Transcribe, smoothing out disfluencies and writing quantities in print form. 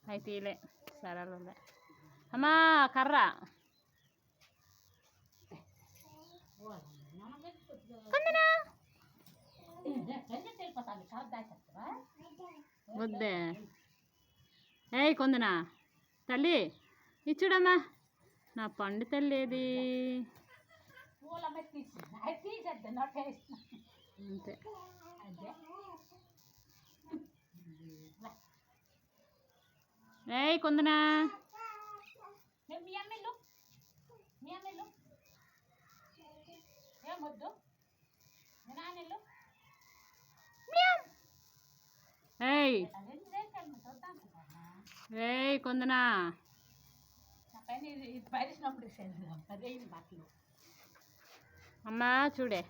అయితే ఇలే సరళ అమ్మా కర్ర వద్దే ఏయ్ కొందనా తల్లి ఇచ్చుడమ్మా నా పండు తల్లి ఏది అంతే ఏయ్ కొందనా ఏయ్ ఏయ్ కొందనా అమ్మా చూడే